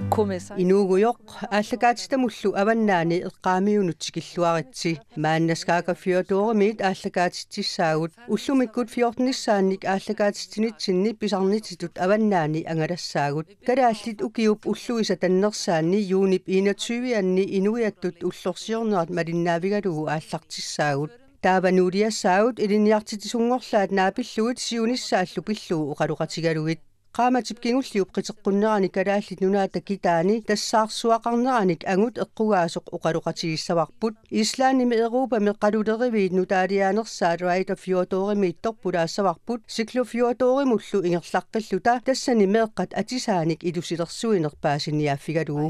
Inuugujoq ааллакаатитамуллу аваннаани эққаамиунут сикиллуаратси мааннаскаака фиорторимит ааллакаатиттиссаагут уллумиккут фиортниссаанник ааллакаатиттинитсинни писарнититут аваннаани ангалассаагут калааллит укиуп уллуиса таннерсаанни юунип 21-анни инуиаттут уллорсиорнерат малиннаавигалугу ааллартиссаагут таавануулиассаагут илиниартитисунгорлаат наапиллуит сиунissaаллу пиллугу оқалуқатигалугит qaamatif kingulliup qiteqqunnerani kalaалlit nunaata kitaani tassаарsuaqarneranik angut eqqugaasoq uqaluqatigissavarput islaanimi Europa meqqaluleriviit nutaaliaanersaat Right of Fjortorimiittorpulaassavarbut Siklu Fjortorimullu ingerlaqqilluta tassani meeqqat atisaanik ilusilersuinerpaasiniaaffigalugu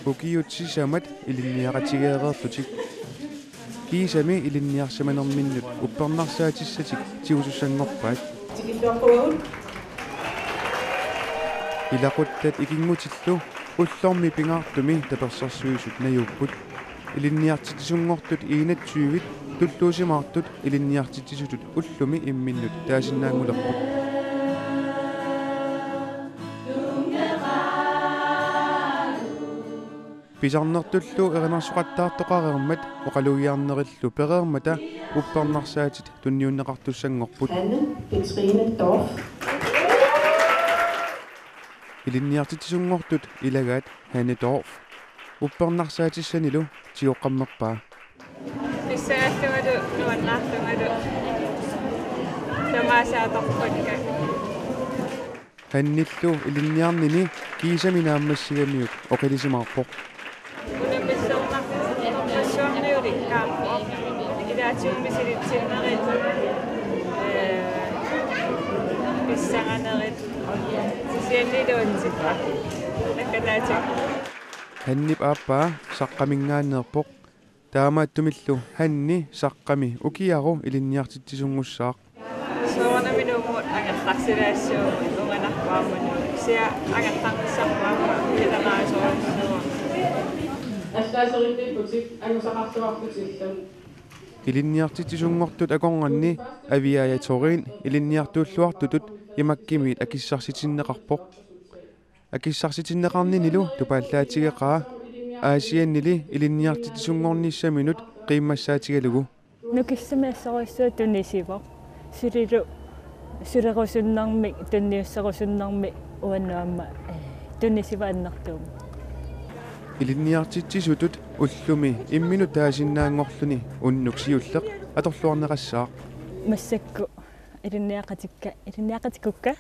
Ukiutsisamat ilinniaqatigeererlutik kiisami ilinniarsimanerminnut uppernarsaatissatik tiusussangorpaat ilaquttat ikingmutillu ullormi pingaartumi tapersersuisut najuupput ilinniartitisungortut iinatsuivit tulluusimaartut ilinniartitisutut ullumi imminnut taasinnaangulerput Pisarnertullu erinarsuqattaartoqarermat oqaluiarnerillu pereermata uppernarsaatit tunniunneqartussangorput Katrine Dorf Ilinniartitisungortut ilagaat Hanne Dorf uppernarsaatisanilu tioqqammerpaa Pissaattumatu nuannartumatu tamaasaatoqqulka Hannillu ilinniarnini kiisaminaammassigamiuk oqilisimaarpoq Hannip aappaa saqqamingaanneerpoq taamaattumillu hanni saqqami ukiaru ilinniartitisungussaaq soornaminuumuut angertarsilaassuumut unganarpaamanu sia angertarnissarpaamma ilanaasuarnua Astaaseritti butik angusaqartuarputillu Ilinniartitisungortut akornganni aviaatorin ilinniartuulluartutut imakkimiit akissarsitinneqarpoq akissarsitinneqarninilu tupaallaatigeqaa aasiannili ilinniartitisungornissaminut qiimmassaatigalugu nukissamaassorussuu tunnisivo surilu sulerusunnarmik tunniusserusunnarmi uannuamma tunnisiva annertuum Ilinniartitisutut ullumi imminu taasinnaangorluni unnuksiulleq atorluarneqassaaq massakku ilinniaqatikukka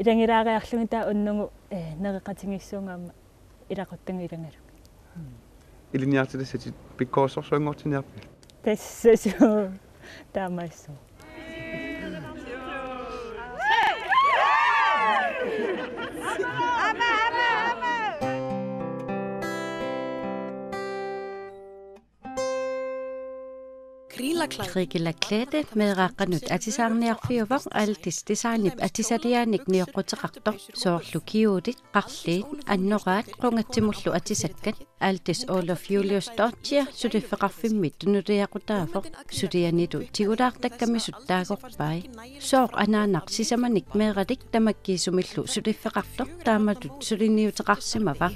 ilangilaaqiarlungitaa unnungu nereqatigissuungaamma ilaquttangu ilangalu Ilinniartitissatit pikkoorsorsuangortiniarpi tassasu taamaissu Krigila klæde med raqqanut atisaarniarfiuvaq altis tisaanip atisaliaanik nioqqutiqartor soorlukiuutit qarliin annoraat qungatsimullu atisakkat altis Olof Julius Dorthier suliffeqarfimmit tunutiaqutaafoq sulianitu tigulaartakkamisut taagorpai sooq anaanaq sisamanik meeralik tamakkiisumillu suliffeqartor taamatut suliniuteqarsimava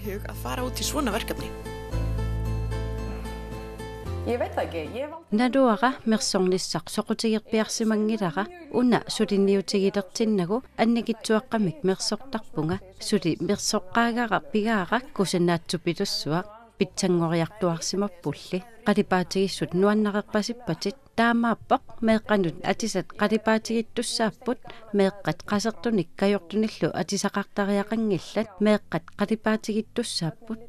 Naduara mersornissaq soqutigerpiarsimangilара una sulinniutigilertinnagu annikitsuaqqamik mersortarpunga suli mersoqqaagara pigaara kusannaatsupilussua pitsangoriartuarsimappulli qalipaatigissut nuannaqerpasippatit taamaappoq meeqqanut atisat qalipaatigittussaapput meeqqat qasertunik kajortunillu atisaqartariaqangillat meeqqat qalipaatigittussaapput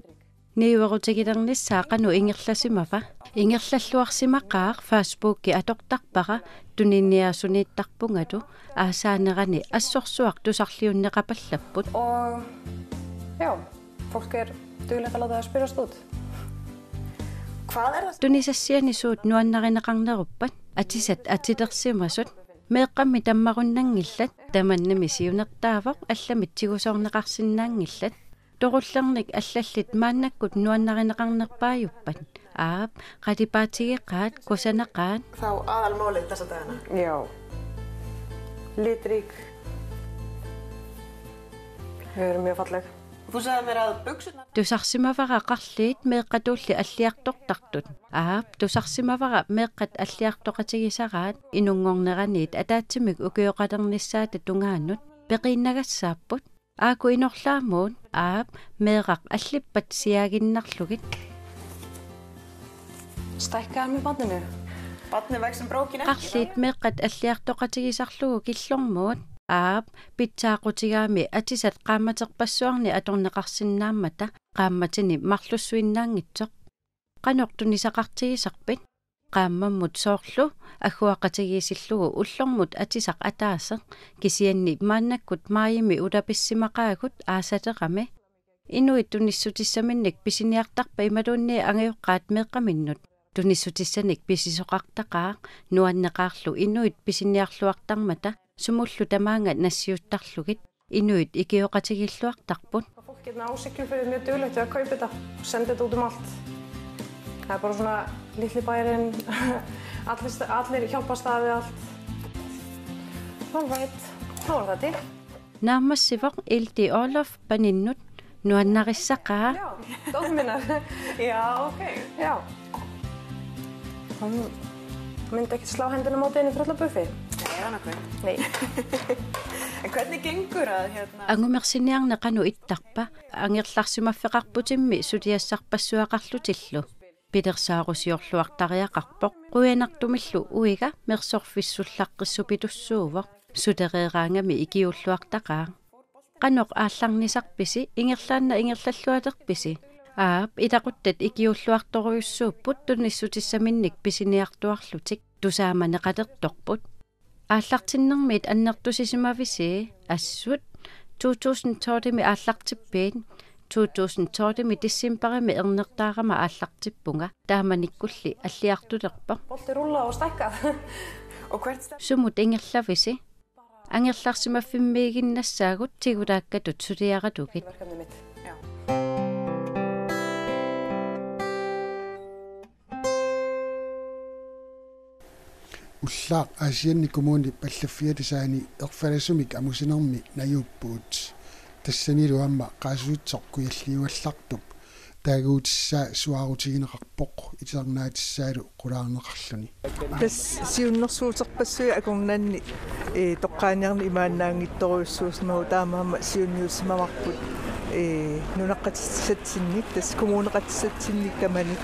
Niuerutigilernissaa qanu ingerlasimava ingerlalluarsimaqaaq Facebook atortarpara tuninniasuniittarpungatu aasaanerani assorsuaq tusarliunneqapallapput Og ja, folk dygtige til at lade spille stort. Hvad det? Tunisassianisuut nuannarineqarneruppat atisat atilersimasut meeqqammi tammarunnangillat tamannami siunertaavoq allamit tigusoorneqarsinnaangillat Torullernik allallit maannakkut nuannarineqarnerpaajuppat qatipaatigeqqaat kusanaqaat Þá aðalmálið þessa dagana. Já. Litrík. Þau eru mjög falleg. Þú sagði mér að buxurnar... Tusarsimavara qarliit meeqqatulli alliartortartut. Tusarsimavara meeqqat alliartoqatigisaraat inungorneraniit ataatsimik ukioqalernissaata tungaannut peqiinnagassaaput. Aaku inorlaamuut meeqaq allippat siaginnarlugit. Stækkaði með barninu. Barnið vex sem brókin ekki. Qarliit meeqqat alliartoqatigisarlugu killormuut. Pitsaaqutigaami atisat qaammaterpassuarni atorneqarsinnaammata qaammatini marlussuinnaangitsoq qanortunisaqartigisarpit qaammammut soorlu agguaqatigiisillugu ullormut atisaq ataaseq kisianni maannakkut maayimi ulapисsimaqaagut aasateqami inuit tunissutissaminnik pisiniartarpa imaluunni angayoqqaat meeqqaminnut tunissutissanik pisisoqartaqaaq nuanneqaarlu inuit pisiniarluartarmata sumullu tamaanga nassiuttarlugit inuit ikioqatigilluartarput. Fólk hérna á Siglufirði mjög duglegt við að kaupa þetta og senda þetta út allt. Það bara svona litli bærin, allir hjálpast að við allt. Alright, þá var það til. Naamassivoq ilti Olof paninnut nuannarissaqaa. Já, dóttir minnar. Já, já. Hún myndi ekki slá hendina móti henni fyrir alla buffi. Nei. En hvernig gengur að hérna? Angumersinearneqanu ittarpa angerlarsimaffeqarputimmi suliassarpassuaqarlutillu. Pilersaarusiorluartariaqarpoq quyanartumillu uiga mersorfissullaqqissupitussuuvoq sutereeraangami ikiulluartaqaa. Qanoq aallarnisarpisi ingerlallualerpisi. Itaquttat ikiulluartoruyussuupput tunissutissaminik pisiniartuarlutik tusaamaneqalertorput. Aallartinnermiit annertusisimavisi assut 2012 aallartippiin 2012 dissimparimi ernertaarama aallartippunga taamanikkulli alliartulerpa bolti rulla og stækkað. Og hvert sumut ingerlavisi angerlarsimafimmiiginnassaagut tigulaakkatut suliaratukit. verkefnið mitt. Já. Ullaaq aasianni kommuni pallaffiatisaani erfalasumik amusinermi najuppuut tassanilu amma qaasuutsoqquialliuallartup taaguutissaa suarutigineqarpoq itisarnaatissaalu qulaarneqarluni tas siunnersuuterpassui akornanni toqqaaniarni imaannaangittoriussuusmagu taamaama siunniussimamarput nunaqqatissatsinnik tas kommuneqatissatsinnik kamani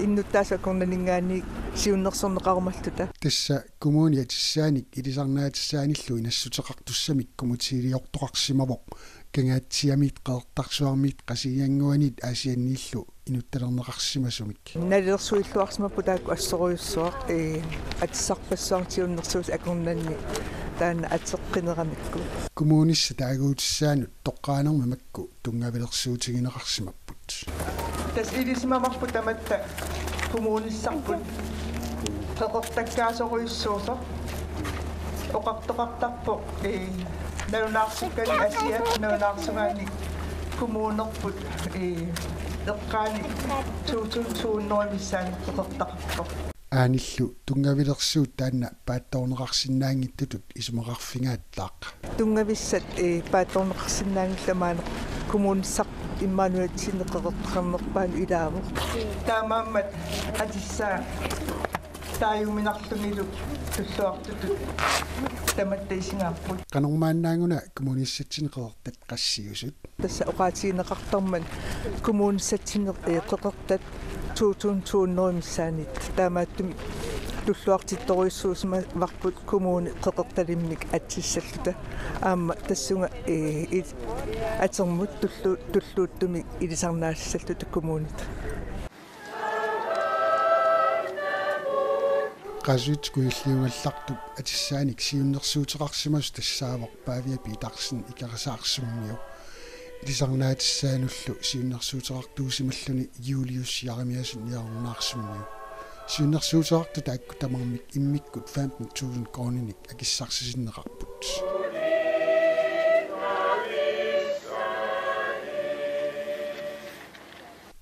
innuttaasa akornaningaani siunnersorneqarumalluta tassa kommuni atissaanik itisarnaatissaaanillu inassuteqartussamik kumutiliortoqarsimavoq kangaatsiamiit qeertarsuarmiit qasigianguanit aasianniillu inuttalerneqarsimasumik nalilersuilluarsimappu taakku assoruyussuaq atissarpassuartiunnersuus akornanni taana atseqqineramikku kommunissa taaguutissaanut toqqaanermamakku tungavilersuutigineqarsimapput tas ilismamarput tamatta kommunissarput qeqertakkaasoruyussuusoq oqartoqartarpoq nalunaarsikkani asiat nalunaarsugaani kommunerput eqqaani tuutuunnoimissaani qeqertaqarpoq aanillu tungavilersuut taanna paattorneqarsinnaangittutut isumeqarfingaattaaq tungavissat paattorneqarsinnaangillamaane kommunissaq immanuatsinneqeqertarnerpaan ilaavo taamaammat atissaa taayuminarlunilu tulluartutut tamattaisingaarput qanormaannaanguna kommunissatsinneqertat qassiusut tassa oqaatigineqartarman kommunissatsinne qeqertat tuutuunnoimissaanit taamaattumi tulluartittoriussuusma varput kommuni qeqertalimmik atissаллута аама тассунга атермут tulluuttumi ilisarnaassаллута kommunit qasuut kuilliungallartup atissaanik siunnersuuteqarsimas tassaavoq paaviapi tarsin ikarisaarsummio ilisarnaatissaaanullu siunnersuuteqartuusimalluni Julius Jaremiasen iarnaarsummiu siunnersuuteqartu taakku tamarmik immikkut 15.000 krooninik akissarsisinneqarput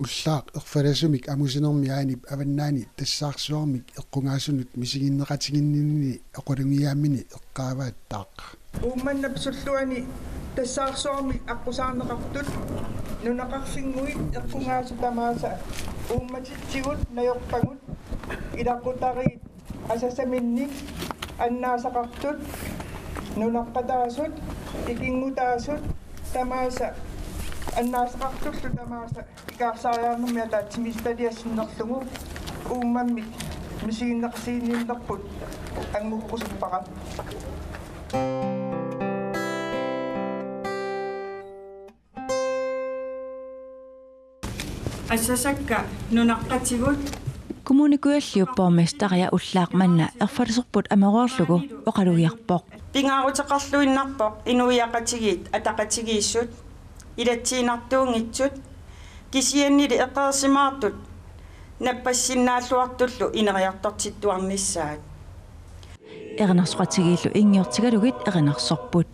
уллаақ ерфаласумик амусинерми аанip аваннаани тассаарсуармик эққунгаасунут мисигиннеқатигиннини оқулунгиааммини эққаавааттаақ уумманнапсуллуани тассаарсуармик аққусаарнеқартут нунақарсингуит эққунгаасу тамааса уумматитсигут наёрпагут илаққутариит асасаминник аннаасақартут нунаққатаасут икингутаасут тамааса аннаасақартуллу тамааса икаарсаариарнэрми атаатсимисталиассиннерлугу ууммаммик мисигиннеқсииннерпут ангуккусуппара ассасакка нунаққатигут коммуникуаллиуппоормистариа уллаақманна ерфалисерпут амеруарлугу оқалугиарпоқ пингаарутеқарлуиннарпоқ инуиақатигиит атақатигииссут илатсиинартуунгитсут кисианнили эққерсимаартут наппассиннааллуартуллу инериартортиттуарниссаат эрнарсуқатигииллу ингиортигалугит эрнарсорпут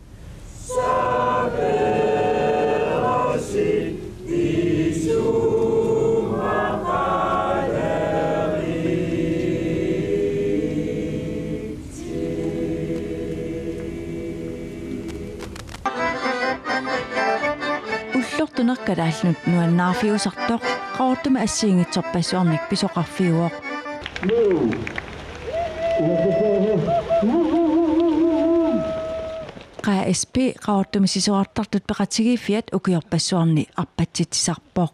уллортунеркалааллут нуаннаарфиусартоқ qaortuma ассиингитсорпассуарник писоқарфиуоқ КСП qaortuma сисоартартут пеқатигииффиат укиорпассуарни арпатситсисарпоқ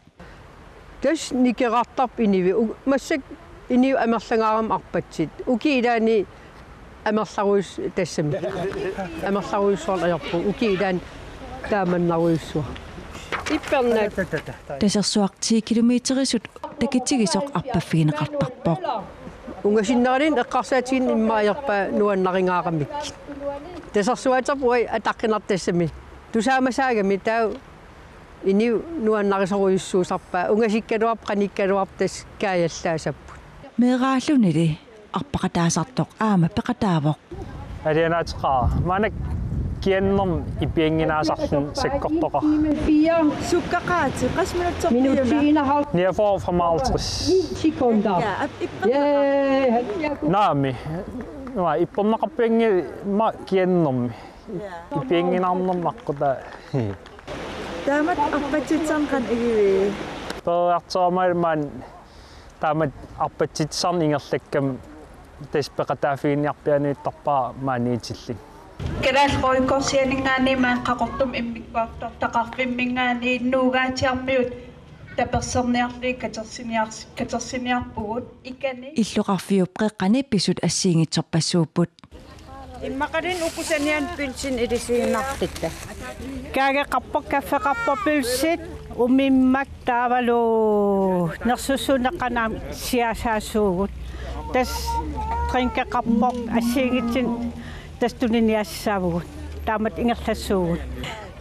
тас никерартарп иниви массак инив амерлангаарам арпатсит укиилаани амерларуис тассами амерларуиссуарлаярпу укиилаан тааманнаруиссуа иппернаа тасерсуар 10 километрисут такитигисоқ арпаффигинеқартарпоқ унгасиннералин эққарсаатигин иммааерпа нуаннаринаарамик тасерсуатарпуи атаққинартассами тусаамасаагами таа инив нуаннарисоруиссуусарпаа унгасиккалуарп qanikkaluarp тас каяллаасаппут мерааллунили арпақатаасартоқ аама пеқатаавоқ алианаатеқаа манак кианнерм ипиангинаасарлун саккортоқа суккақаати қасминатсор Near 55 секунда наами нуа иппорнақарпианги ма кианнерми ипиангинаарнермаққута таамат арпатситсарнқан игиви тоартсоомаалмаан таамат арпатситсарни ингерлаккам таспеқатаафигиниарпианииттарпаа maaниитиллик кералқоикорсианингаани маан қақортум иммиккуартор тақарфиммингаани иннуугаатиармиут таперсерниарли катерсиниарпугут икани иллоқарфиуп қеққани писут ассиингитсорпассууппут иммақалин укусаниан пилсин илисииннартитта каагеқарпоқ каффеқарпо пилсит умиммак таавалу нерсуссунеққанаам сиасаасуугут тас тринкеқарпоқ ассиингитсин тастунниассаавгут таамат ингерлассуугут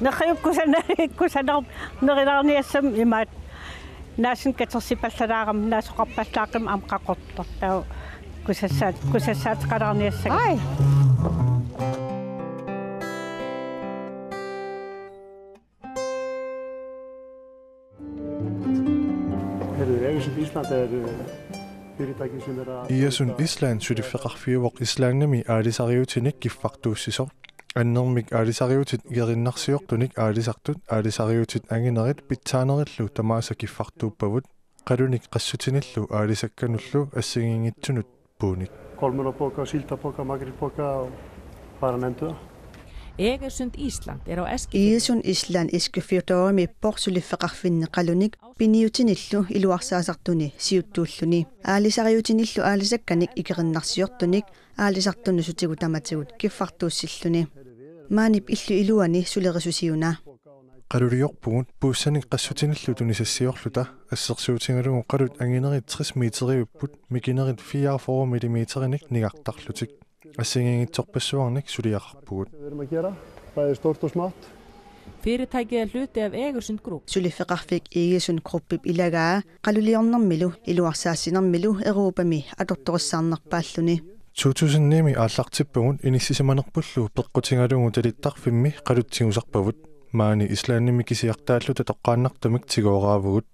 нерриуккусанариккусанер нерилаарниассам имаат наасин катерсипаллалаарам наасоқарпаллаақим амқақортор таа кусассаат қалаарниассаг ай Iasun Island sylifeqarfiuvoq islaannami aalisariutinik kiffartuussisor аннермик аалисариутит игериннарсиортуник аалисартут аалисариутит ангинерит питсаанериллу тамааса киффартууппавут қалуник qassutinnillu аалисаккануллу ассигингитсунут пууник kolmunapóka, síldapóka, makrilpóka og paranendur. Egersund Island er á Eskifirði. Egersund Island Eskifirði porsulifeqarfinne qalunik piniutinillu iluarsaasartuni siuttuulluni aalisariutinillu aalisakkanik igerinnarsiortunik aalisartunnu sutigu tamatigut kiffartuussilluni maanip illu iluani sulerisusiuna qaluriorpugut puussanik qassutinnillu tunisassiorluta assersuutingalugu qalut anginerit 60 meteriupput mikinerit 44 millimeterinik nigartarlutik assingingitsorpassuarnik suliaqarpugut bæði stórt og smátt. Fyrirtækið er hluti af Egersund Group. Sulifeqarfik Egersund Groupip ilagaa qaluliornermilu iluarsaassinermilu Europami atortorissaarnerpaalluni 2009 aallartippagut inissimanerpullu peqqutigalugu talittarfimmi qalutsigusarpavut maani islaannimi kisiartaalluta toqqaannartumik tigooraavagut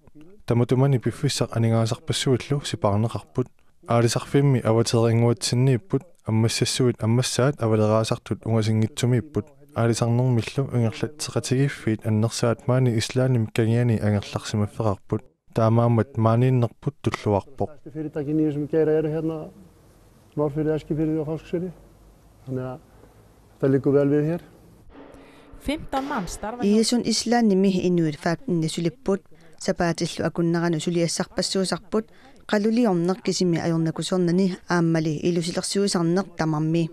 Tamutumani piffissaq aningaasarpassuullu siparneqarput aalisarfimmi avateeringuatsinniipput аммассассуит аммассаат авалераасартут унгасингитсумииппут аалисарнэрмиллу ингерлат теқатигиффиит аннерсаат маани ислааним кагиани ангерларсимаффеқарпут таамаамат мааниннерпут туллуарпоқ fyrirtækin í þessum geira eru hérna Norðfirði, Eskifirði og Fáskrúðsfirði. Þannig að þetta liggur vel við hér. 15 mann starfa Iisun islaannimi inuit faapinnissulipput sapaatillu akunneranu suliassarpassuusarput qalluliorneq kisimi ajornakusornani aammali ilusilersuusarneq tamarmi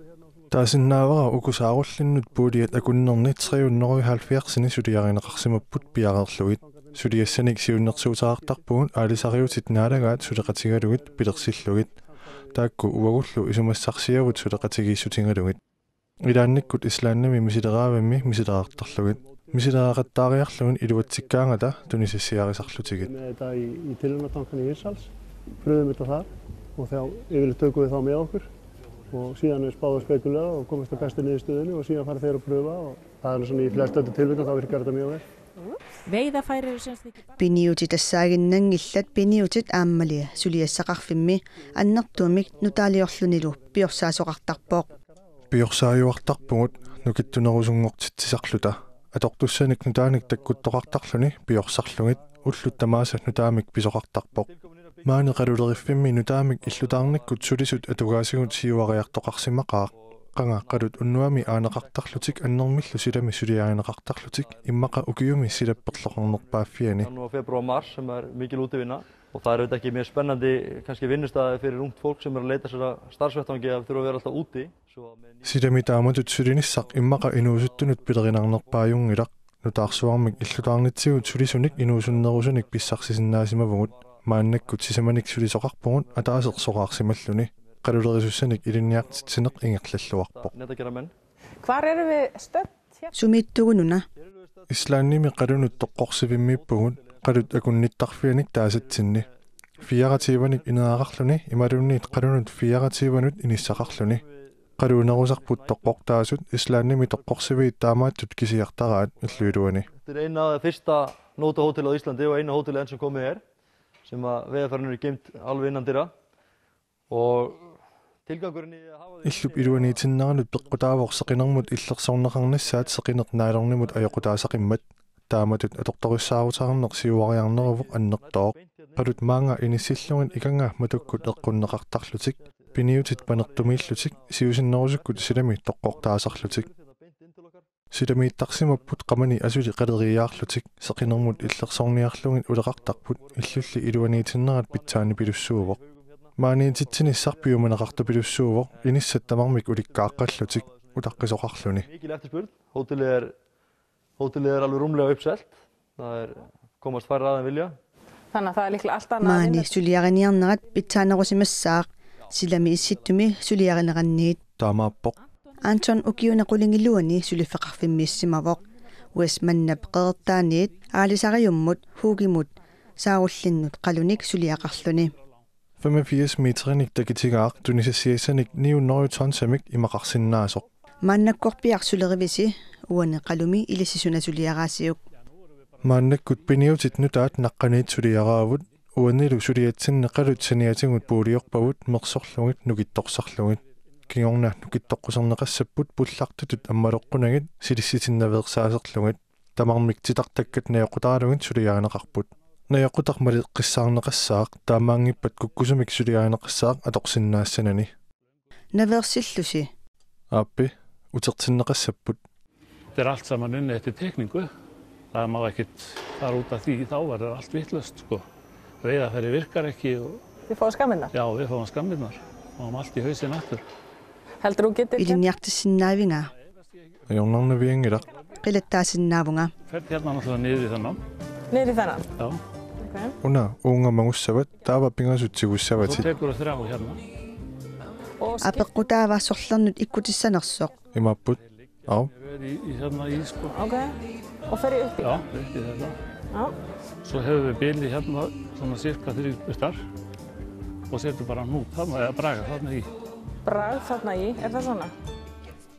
таасиннаавара укусааруллиннут пуулиат акуннерни 370 сулиариneqarsimapput piareerlugit сулиассаник сиуннерсуутаартарпугут аалисариутит наалагаат сулеқатигалугит пилерсиллугит таакку уагуллу исумассарсиавут сулеқатигииссутингалугит илаанниккут ислааннами мисилераавамми мисилераартарлугит мисилераақаттаариарлугин илуатсиккаангата тунисассиарисарлутигит Þetta í tilraunatankan í Ísals, pröfum þetta þar og þá yfirleitt tökum við þá með okkur og síðan er spáð og spekulega og komast að bestu niðurstöðunni og síðan fara þeir að pröfa og það er svona í flest öllu tilvikum þá virkar þetta mjög vel. Veiðarfæri eru semst ekki Piniutit assaaginnangillat piniutit aammali suliassaqarfimmi annertuumik nutaaliorlunilu piorsaasuqartarpooq piorsaayuartarpugut nukittunerusungortitsisarluta atortussanik nutaanik takkuttoqartarluni piorsarlugit ullut tamaasat nutaamik pisoqartarpoq maani qaluleriffimmi nutaamik illutaarnikkut sulisut atugaasigut siuariartoqarsimaqaaq qanga qalut unnuami aaneqartarlutik annermillu silami suliaaneqartarlutik immaqa ukiumi silapperloqarnerpaaffiani Januar, februar, mars sem mikil útivinna og það auðvitað ekki mjög spennandi kannski vinnustaði fyrir ungt fólk sem að leita sér að starfsvettvangi að þurfa að vera alltaf úti Sidami taamatut sulinissaq immaqa inuusuttunut pilerinarnerpaajungilaq nutaarsuarmik illutaarnitsigut sulisunik inuusunnerusunik pissarsisinnaasimavugut maannakkut sisamanik sulisoqarpugut ataaseqsoqaarsimalluni qalulerisuussanik ilinniartitsineq ingerlalluarpoq Hvar erum við stödd? Sumittugununa Islaannimi qalunut toqqorsivimmiippugut qalut akunnittarfianik taasatsinni fiaratiivanik ineaqarluni imalunniit qalunut fiaratiivanut inissaqarluni qaluunerusarput toqqortaasut islaannimi toqqorsiviit taamaattut kisiartaraat illuiluani Þetta er eina fyrsta nótahótel á Íslandi og eina hótel enn sem komið sem að veiðarfærin eru geymt alveg innandyra og tilgangurinn í að hafa Illup iluaniitinneranut peqqutaavoq seqinermut illersorneqarnassaat seqinernaalaornimut ajoqutaasaqimmat taamatut atortorussaarutarnerq siuariarneruvoq annertooq qalut maanga inissillungin ikanga matukkut eqqunneqartarlutik piniutit panertumiillutik siusinnerusukkut silami toqqortaasarlutik silamiittaqsimapput qamani asuli qaleriaarlutik seqinermut illersorniarlungin uleqartarput illulli iluaniitinnerat pitsaani pilussuuvoq maaniintitsinissarpiumaneqartu pilussuuvoq inissattamarmik ulikkaaqqallutik utaqqisoqarluni mikil eftirspurn hótelið er alveg rúmlega uppselt það komast færri að en vilja Þannig að það er líklega allt annað maani suliariniarnerat pitsaanerusimassaaq silami issittumi suliarineranniit taamaappoq Anton ukiunequlingilluani sulifeqarfimmiissimavoq uas mannap qeertaaniit aalisariummut huugimut saarullinnut qalunik suliaqarluni 85 meterinik takitigaaq tunisasiasanik 900 tonsamik imaqarsinnaasoq Mannakkorpiarsulerivisi uane qalumi ilisisunaasuliaraasiuk maannakkut piniutit nutaat naqqaniit suliaraavut uanilu suliatsinne qalut saniatingut puuliorpavut mersorlugit nukittorsarlugit kingorna nukittoqqusarneqassapput pullartutut ammaloqqunagit silissitinnaverirsaaserlugit tamarmik titartakkat najoqutaarlugit suliaaneqarput najoqutarmali qissaarneqassaaq taamaangippat kukkusumik suliaaneqassaaq atoqsinnaasanani naversillusi aappi utertinneqassapput Þetta allt saman unnið eftir tekningu. Það má ekkert fara út af því þá verður allt vitlaust sko. Veiðarfæri virkar ekki og Þið fáið skammirnar? Já, við fáum skammirnar. Fáum allt í hausinn aftur. Heldur þú getur ilinniartissinnaavunga ajornarnaviangilaq qilattaasinnaavunga Ferð hérna náttúrulega niður í þennan. niður í þennan? Já. una uungamagussavat taavappingasutsigussavat Svo tekur það 3 hérna. apeqqutaavaasorlernut ikkutissanersoq imapput au Í hérna í sko. Og fer ég upp í? Já, upp í þetta. Já. Svo hefur við bilið hérna svona cirka 3 bustar og setur bara hnút þarna eða braga þarna í. Bragð þarna í, er það svona?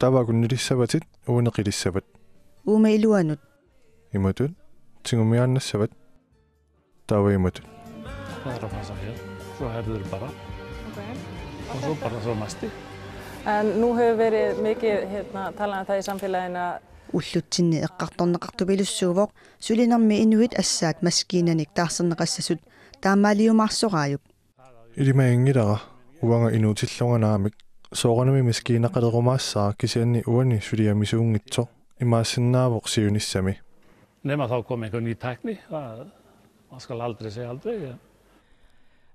taavakunnilissavat uunneqilissavat uumailuanut imatut tingumiaannassavat taavimut. Fæðrafasahjör, svo herður bara. Og svo bara svo masti. En nú hefur verið mikið talað það í samfélaginu að уллутсинни эққарторнеқартупилуссуувоқ сулинарми инуит ассаат маскинаник таарсернеқассасут таамаалиумаарсорааюк илимаингилара уанга инуутиллунганаамик соорнами маскинақалерумаассаа кисианни уани сулиамисуунгитсо имаассиннаавоқ сиуниссами Nema þá kom einhver ný tækni, man skal aldrei segja aldrei.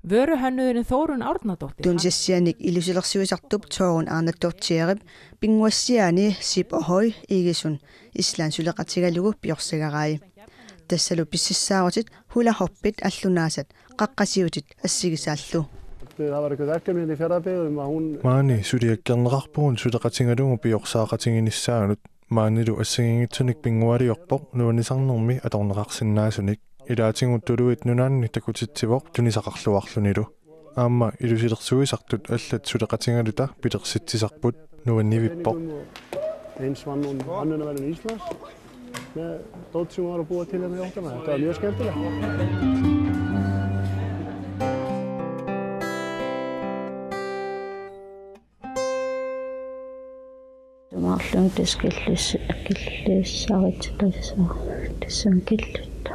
Vöruhönnuðurinn Þórunn Árnadóttir. Tunsissianik illusilersuisartup toorun aarnattuartiarip pinguassiaani sip ohoi igisun islan suleqatigalugu piorsagaraayi. Tassalu pississaarutit hulahoppit allunaasat qaqqasiutit assigisaallu. Það var eitthvað verkefni í Fjarðabyggð að hún Maani suliakkernerarpuun suleqatigalugu piorsaaqatiginissaanut maanilu assingingitsunik pinguariorpoq nuanisarnermi atorneqarsinnaasunik илаатингуттулуит нунаанни такутитсивоқ тунисақарлуарлунилу аама илусилерсуисартут аллат сулеқатингалута пилерситсисарпут нуаннивиппоқ eins vann hún Hönnunarverðlaun Íslands með dót sem hún var að búa til hérna í Óttana. Þetta var mjög skemmtilegt. Maallung tässä on killyttä.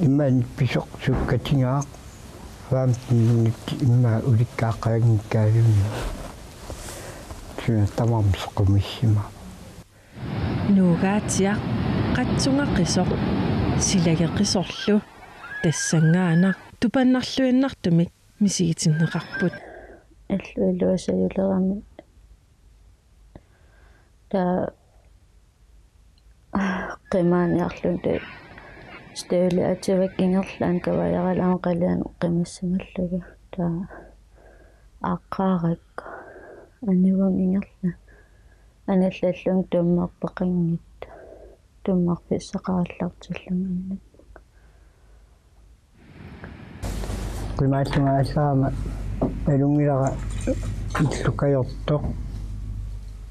Imman pisoksukkatigaa vaamtinnik imma ulikkaaqaagnikkaavimmi tamamsequmissima nuugaatia qatsungaqqisoq silageqqisorlu tassangaana tupannarluinnartumik misigitinneqarput аллуилуасаюлерами та qimaniarlunde støle atивак ингерлаан каваяраалаан қалиан qimассамаллуга та аққаарак анивам ингерла аналлаллун туммарпеқангит туммарфиссақараллартиллунганна qimaassuma assaama алунгилара иллукайортоқ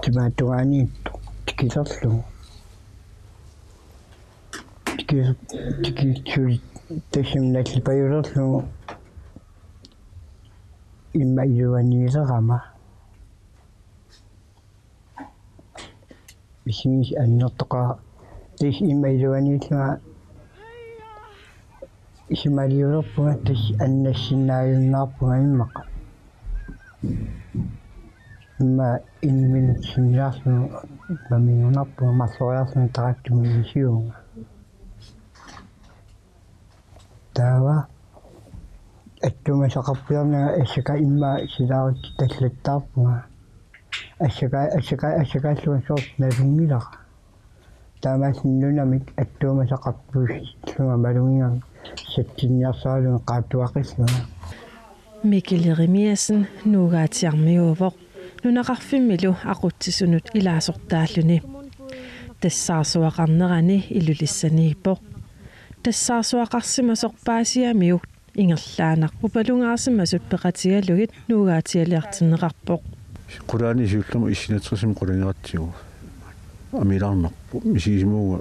тимаатуганиитто тикисерлугу тикисули тасимналлипаюлерлугу имма илуаниилерама исимис аннертоқа тис имма илуанииллуга исималиулерпуга тас аннассиннааюннаарпуга иммақа имма инмин синнаарсуну мамиунарпуга массориарсуну тарактумисиунга тава аттумасақарпиарнага ассака имма силаарит таллаттаарпуга ассакааллуга соорт налунгилара таамаасиннунамик аттумасақарпуссуга малунгиар саттинниарсаалуга qaattuaqilluna Mikkel Jeremiasen nuugaatiarmiuvoq nunaqarfimmilu aqutsisunut ilaasortaalluni тассаарсуақарнерани илулиссанииппоқ тассаарсуақарсимасорпаасиамиук ингерлаанақ упалунгаарсимасут пеқатигалугит нуугаатиалиартиннеқарпоқ Quraani siullama issinatrisimi qulanirattigu амилаарнарпу мисигисимууга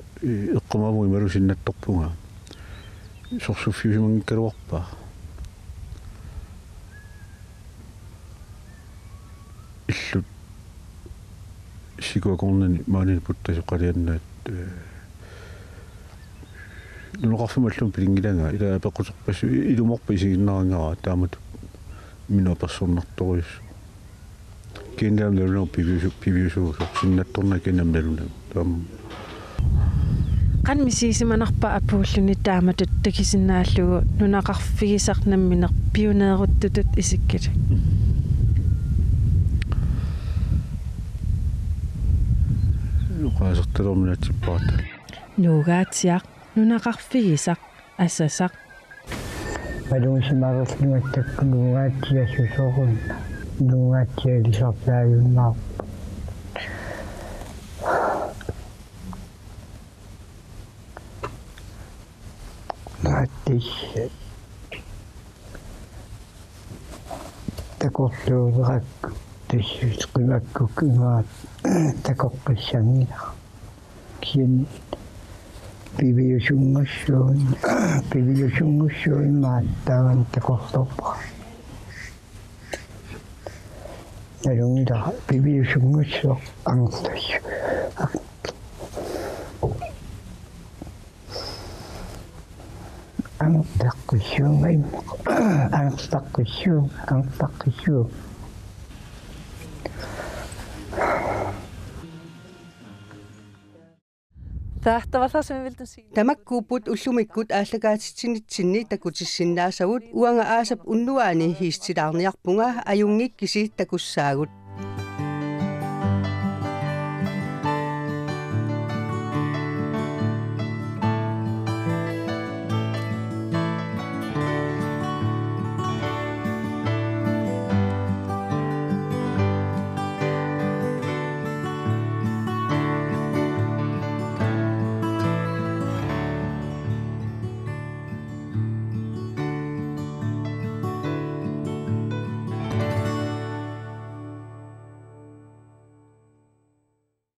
эққумаву ималусиннатторпунга сорсуффиусимангкалуарпаа иллут сикуакорнани маанини путтасоқалианнаат нуноқарфималлум пилингиланга ила пеққутерпассу илуморпа исигиннарингара таамат мино персоннарторуис кендамлерно пивиусу синнатторна кендамлерно там qan misiisimanarpa apuulluni taamatut takisinnaallugu nunaqarfigisarnammineq piuneeruttutut isikkit nuqaasertalorminaatippaata nuugaatiaq nunaqarfigisaq assasaq малунгисимаарерлугаттакку нугаатиассусоорунна нугаатиалисарпааюннаар нааттис такорлуурак тассуутеқимаккук имаат такоққиссангила kiin piviusunngussuun maattaavan takortorpa nalungila piviusungussuq angertassu angertaqqissuun Þetta var það sem við vildum sína. Tamakkuuput ullumikkut aallakaatitsinitsinni takutissinnaasavut uanga aasap unnuaani hiistilaarniarpunga ajungikkisi takussaagut